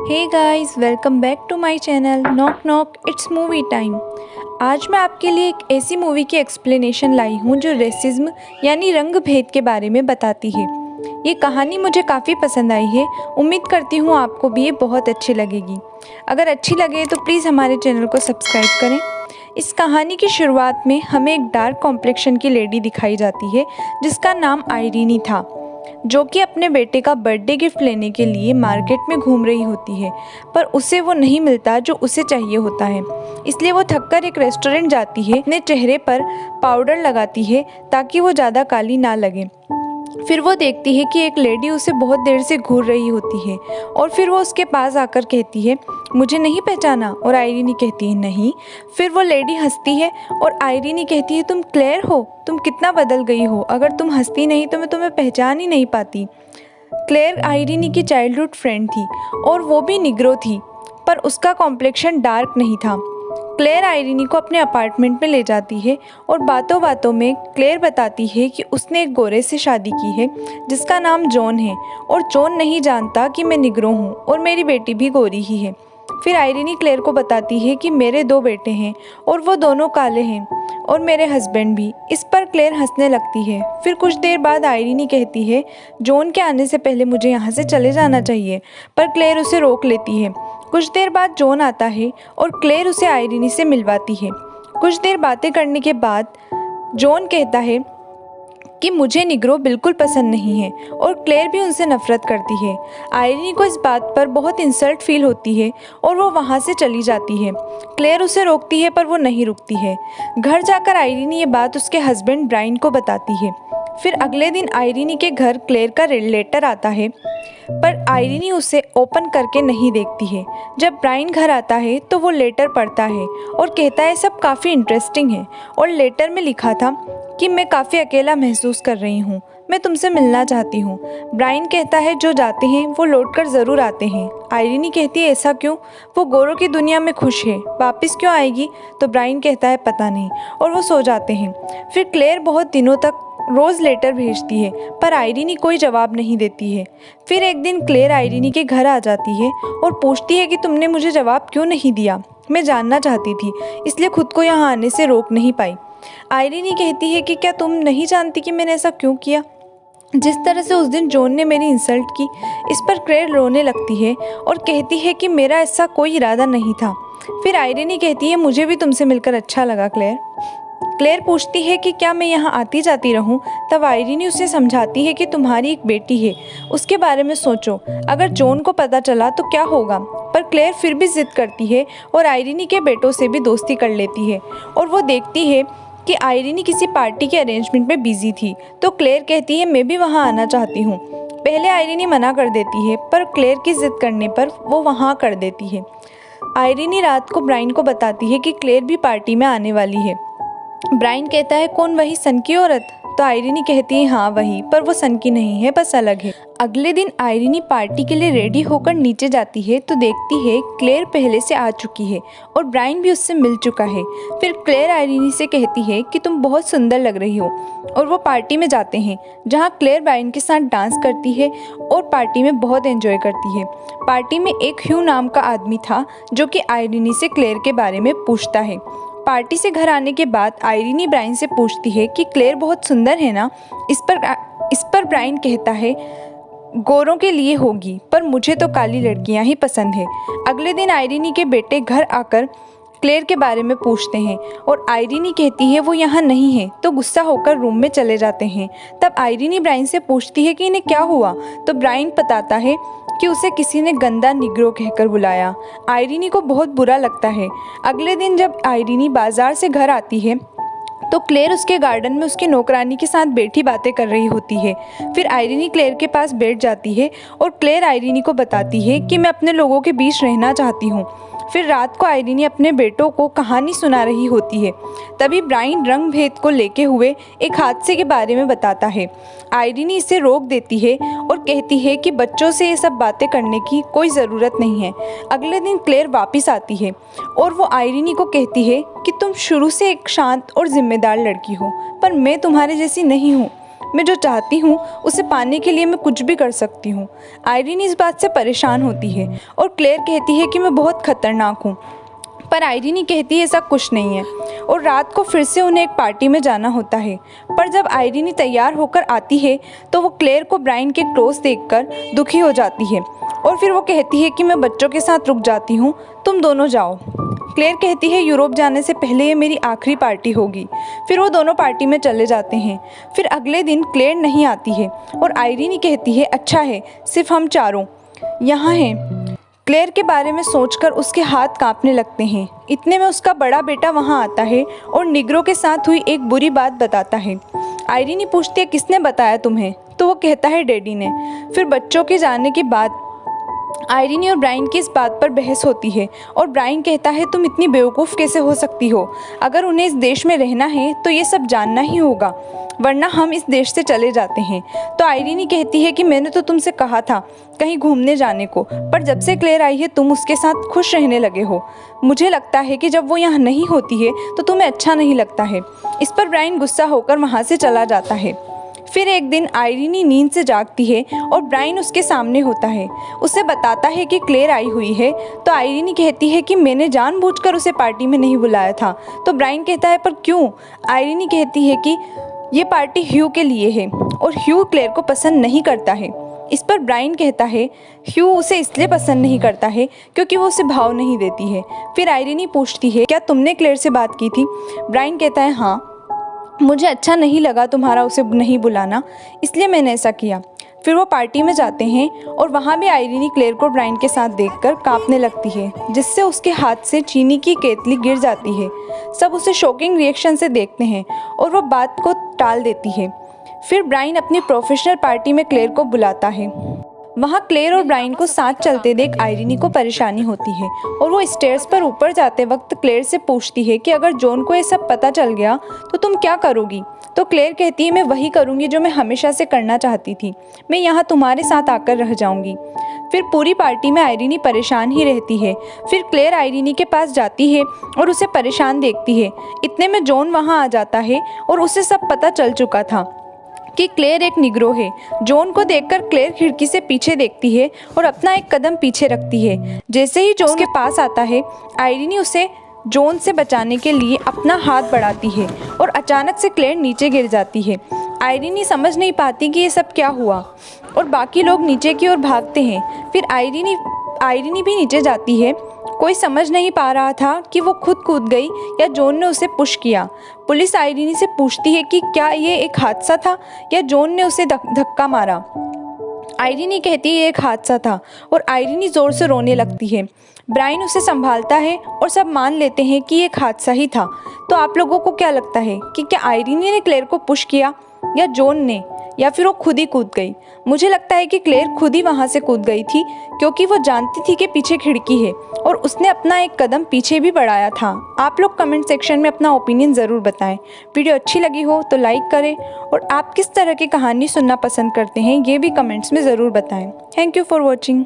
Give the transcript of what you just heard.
Hey guys, welcome back to my channel knock knock it's movie time. आज मैं आपके लिए एक ऐसी मूवी की एक्सप्लेनेशन लाई हूँ जो रेसिज्म यानी रंग भेद के बारे में बताती है। ये कहानी मुझे काफ़ी पसंद आई है। उम्मीद करती हूँ आपको भी ये बहुत अच्छी लगेगी। अगर अच्छी लगे तो प्लीज़ हमारे चैनल को सब्सक्राइब करें। इस कहानी की शुरुआत में हमें एक डार्क कॉम्प्लेक्शन की लेडी दिखाई जाती है जिसका नाम आयरीनी था, जो कि अपने बेटे का बर्थडे गिफ्ट लेने के लिए मार्केट में घूम रही होती है, पर उसे वो नहीं मिलता जो उसे चाहिए होता है। इसलिए वो थककर एक रेस्टोरेंट जाती है, अपने चेहरे पर पाउडर लगाती है ताकि वो ज़्यादा काली ना लगे। फिर वो देखती है कि एक लेडी उसे बहुत देर से घूर रही होती है और फिर वो उसके पास आकर कहती है, मुझे नहीं पहचाना? और आयरीनी कहती है, नहीं। फिर वो लेडी हंसती है और आयरीनी कहती है, तुम क्लेयर हो? तुम कितना बदल गई हो। अगर तुम हंसती नहीं तो मैं तुम्हें पहचान ही नहीं पाती। क्लेयर आयरीनी की चाइल्डहुड फ्रेंड थी और वो भी निग्रो थी, पर उसका कॉम्प्लेक्शन डार्क नहीं था। क्लेयर आयरीनी को अपने अपार्टमेंट में ले जाती है और बातों बातों में क्लेयर बताती है कि उसने एक गोरे से शादी की है जिसका नाम जॉन है, और जॉन नहीं जानता कि मैं निग्रो हूँ और मेरी बेटी भी गोरी ही है। फिर आयरीनी क्लेयर को बताती है कि मेरे 2 बेटे हैं और वो दोनों काले हैं, और मेरे हस्बैंड भी। इस पर क्लेयर हंसने लगती है। फिर कुछ देर बाद आयरीनी कहती है, जॉन के आने से पहले मुझे यहाँ से चले जाना चाहिए, पर क्लेयर उसे रोक लेती है। कुछ देर बाद जॉन आता है और क्लेयर उसे आयरीनी से मिलवाती है। कुछ देर बातें करने के बाद जॉन कहता है कि मुझे निग्रो बिल्कुल पसंद नहीं है, और क्लेयर भी उनसे नफरत करती है। आयरीनी को इस बात पर बहुत इंसल्ट फील होती है और वो वहाँ से चली जाती है। क्लेयर उसे रोकती है पर वो नहीं रुकती है। घर जाकर आयरीनी ये बात उसके हस्बैंड ब्रायन को बताती है। फिर अगले दिन आयरीनी के घर क्लेयर का लेटर आता है, पर आयरीनी उसे ओपन करके नहीं देखती है। जब ब्रायन घर आता है तो वो लेटर पढ़ता है और कहता है, सब काफ़ी इंटरेस्टिंग है, और लेटर में लिखा था कि मैं काफ़ी अकेला महसूस कर रही हूँ, मैं तुमसे मिलना चाहती हूँ। ब्रायन कहता है, जो जाते हैं वो लौटकर ज़रूर आते हैं। आयरीनी कहती है, ऐसा क्यों? वो गोरों की दुनिया में खुश है, वापस क्यों आएगी? तो ब्रायन कहता है, पता नहीं, और वो सो जाते हैं। फिर क्लेयर बहुत दिनों तक रोज़ लेटर भेजती है, पर आयरीनी कोई जवाब नहीं देती है। फिर एक दिन क्लेयर आयरीनी के घर आ जाती है और पूछती है कि तुमने मुझे जवाब क्यों नहीं दिया? मैं जानना चाहती थी, इसलिए खुद को यहाँ आने से रोक नहीं पाई। आयरीनी कहती है कि क्या तुम नहीं जानती कि मैंने ऐसा क्यों किया, जिस तरह से उस दिन जॉन ने मेरी इंसल्ट की? इस पर क्लेयर रोने लगती है और कहती है कि मेरा ऐसा कोई इरादा नहीं था। फिर आयरीनी कहती है, मुझे भी तुमसे मिलकर अच्छा लगा क्लेयर। क्लेयर पूछती है कि क्या मैं यहाँ आती जाती रहूँ? तब आयरीनी उसे समझाती है कि तुम्हारी एक बेटी है, उसके बारे में सोचो, अगर जॉन को पता चला तो क्या होगा? पर क्लेयर फिर भी जिद करती है और आयरीनी के बेटों से भी दोस्ती कर लेती है, और वो देखती है कि आयरीनी किसी पार्टी के अरेंजमेंट में बिजी थी, तो क्लेयर कहती है, मैं भी वहाँ आना चाहती हूँ। पहले आयरीनी मना कर देती है, पर क्लेयर की जिद करने पर वो वहाँ कर देती है। आयरीनी रात को ब्रायन को बताती है कि क्लेयर भी पार्टी में आने वाली है। ब्रायन कहता है, कौन? वही सन की औरत? तो आयरीनी कहती है, हाँ वही, पर वो सन की नहीं है, बस अलग है। अगले दिन आयरीनी पार्टी के लिए रेडी होकर नीचे जाती है तो देखती है क्लेयर पहले से आ चुकी है और ब्रायन भी उससे मिल चुका है। फिर क्लेयर आयरीनी से कहती है कि तुम बहुत सुंदर लग रही हो, और वो पार्टी में जाते हैं जहाँ क्लेयर ब्रायन के साथ डांस करती है और पार्टी में बहुत एंजॉय करती है। पार्टी में एक ह्यू नाम का आदमी था जो कि आयरीनी से क्लेयर के बारे में पूछता है। पार्टी से घर आने के बाद आयरीनी ब्रायन से पूछती है कि क्लेयर बहुत सुंदर है ना? इस पर ब्रायन कहता है, गोरों के लिए होगी, पर मुझे तो काली लड़कियां ही पसंद है। अगले दिन आयरीनी के बेटे घर आकर क्लेयर के बारे में पूछते हैं और आयरीनी कहती है वो यहाँ नहीं है, तो गुस्सा होकर रूम में चले जाते हैं। तब आयरीनी ब्रायन से पूछती है कि इन्हें क्या हुआ, तो ब्रायन बताता है कि उसे किसी ने गंदा निग्रो कहकर बुलाया। आयरीनी को बहुत बुरा लगता है। अगले दिन जब आयरीनी बाजार से घर आती है तो क्लेयर उसके गार्डन में उसकी नौकरानी के साथ बैठी बातें कर रही होती है। फिर आयरीनी क्लेयर के पास बैठ जाती है और क्लेयर आयरीनी को बताती है कि मैं अपने लोगों के बीच रहना चाहती हूँ। फिर रात को आयरीनी अपने बेटों को कहानी सुना रही होती है। तभी ब्रायन रंग भेद को लेके हुए एक हादसे के बारे में बताता है। आयरीनी इसे रोक देती है और कहती है कि बच्चों से ये सब बातें करने की कोई ज़रूरत नहीं है। अगले दिन क्लेयर वापस आती है और वो आयरीनी को कहती है कि तुम शुरू से एक शांत और जिम्मेदार लड़की हो, पर मैं तुम्हारे जैसी नहीं हूँ। मैं जो चाहती हूँ उसे पाने के लिए मैं कुछ भी कर सकती हूँ। आयरीन इस बात से परेशान होती है और क्लेयर कहती है कि मैं बहुत खतरनाक हूँ, पर आयरीनी कहती है ऐसा कुछ नहीं है। और रात को फिर से उन्हें एक पार्टी में जाना होता है। पर जब आयरीनी तैयार होकर आती है तो वो क्लेयर को ब्रायन के क्लोज देखकर दुखी हो जाती है और फिर वो कहती है कि मैं बच्चों के साथ रुक जाती हूँ, तुम दोनों जाओ। क्लेयर कहती है यूरोप जाने से पहले ये मेरी आखिरी पार्टी होगी। फिर वो दोनों पार्टी में चले जाते हैं। फिर अगले दिन क्लेयर नहीं आती है और आयरीनी कहती है अच्छा है, सिर्फ हम चारों यहाँ हैं। क्लेयर के बारे में सोचकर उसके हाथ कांपने लगते हैं। इतने में उसका बड़ा बेटा वहां आता है और निग्रो के साथ हुई एक बुरी बात बताता है। आयरीनी पूछती है किसने बताया तुम्हें, तो वो कहता है डैडी ने। फिर बच्चों के जाने के बाद आयरीनी और ब्रायन की इस बात पर बहस होती है और ब्रायन कहता है तुम इतनी बेवकूफ़ कैसे हो सकती हो, अगर उन्हें इस देश में रहना है तो ये सब जानना ही होगा, वरना हम इस देश से चले जाते हैं। तो आयरीनी कहती है कि मैंने तो तुमसे कहा था कहीं घूमने जाने को, पर जब से क्लेयर आई है तुम उसके साथ खुश रहने लगे हो। मुझे लगता है कि जब वो यहाँ नहीं होती है तो तुम्हें अच्छा नहीं लगता है। इस पर ब्रायन गुस्सा होकर वहाँ से चला जाता है। फिर एक दिन आयरीनी नींद से जागती है और ब्रायन उसके सामने होता है। उसे बताता है कि क्लेयर आई हुई है। तो आयरीनी कहती है कि मैंने जानबूझकर उसे पार्टी में नहीं बुलाया था। तो ब्रायन कहता है पर क्यों? आयरीनी कहती है कि ये पार्टी ह्यू के लिए है और ह्यू क्लेयर को पसंद नहीं करता है। इस पर ब्रायन कहता है ह्यू उसे इसलिए पसंद नहीं करता है क्योंकि वो उसे भाव नहीं देती है। फिर आयरीनी पूछती है क्या तुमने क्लेयर से बात की थी? ब्रायन कहता है हाँ, मुझे अच्छा नहीं लगा तुम्हारा उसे नहीं बुलाना, इसलिए मैंने ऐसा किया। फिर वो पार्टी में जाते हैं और वहाँ भी आयरीनी क्लेयर को ब्रायन के साथ देखकर कांपने लगती है, जिससे उसके हाथ से चीनी की केतली गिर जाती है। सब उसे शॉकिंग रिएक्शन से देखते हैं और वो बात को टाल देती है। फिर ब्रायन अपनी प्रोफेशनल पार्टी में क्लेयर को बुलाता है। वहाँ क्लेयर और ब्रायन को साथ चलते देख आयरीनी को परेशानी होती है और वो स्टेयर्स पर ऊपर जाते वक्त क्लेयर से पूछती है कि अगर जॉन को ये सब पता चल गया तो तुम क्या करोगी? तो क्लेयर कहती है मैं वही करूँगी जो मैं हमेशा से करना चाहती थी, मैं यहाँ तुम्हारे साथ आकर रह जाऊँगी। फिर पूरी पार्टी में आयरीनी परेशान ही रहती है। फिर क्लेयर आयरीनी के पास जाती है और उसे परेशान देखती है। इतने में जॉन वहाँ आ जाता है और उसे सब पता चल चुका था कि क्लेयर एक निग्रो है। जॉन को देखकर क्लेयर खिड़की से पीछे देखती है और अपना एक कदम पीछे रखती है। जैसे ही जॉन के पास आता है, आयरीनी उसे जॉन से बचाने के लिए अपना हाथ बढ़ाती है और अचानक से क्लेयर नीचे गिर जाती है। आयरीनी समझ नहीं पाती कि ये सब क्या हुआ और बाकी लोग नीचे की ओर भागते हैं। फिर आयरीनी भी नीचे जाती है। कोई समझ नहीं पा रहा था कि वो खुद कूद गई या जॉन ने उसे पुश किया। पुलिस आयरीनी से पूछती है कि क्या ये एक हादसा था या जॉन ने उसे धक्का मारा। आयरीनी कहती है ये एक हादसा था और आयरीनी ज़ोर से रोने लगती है। ब्रायन उसे संभालता है और सब मान लेते हैं कि ये एक हादसा ही था। तो आप लोगों को क्या लगता है कि क्या आयरीनी ने क्लेयर को पुश किया या जॉन ने, या फिर वो खुद ही कूद गई? मुझे लगता है कि क्लेयर खुद ही वहाँ से कूद गई थी क्योंकि वो जानती थी कि पीछे खिड़की है और उसने अपना एक कदम पीछे भी बढ़ाया था। आप लोग कमेंट सेक्शन में अपना ओपिनियन ज़रूर बताएं। वीडियो अच्छी लगी हो तो लाइक करें और आप किस तरह की कहानी सुनना पसंद करते हैं ये भी कमेंट्स में ज़रूर बताएं। Thank you for watching.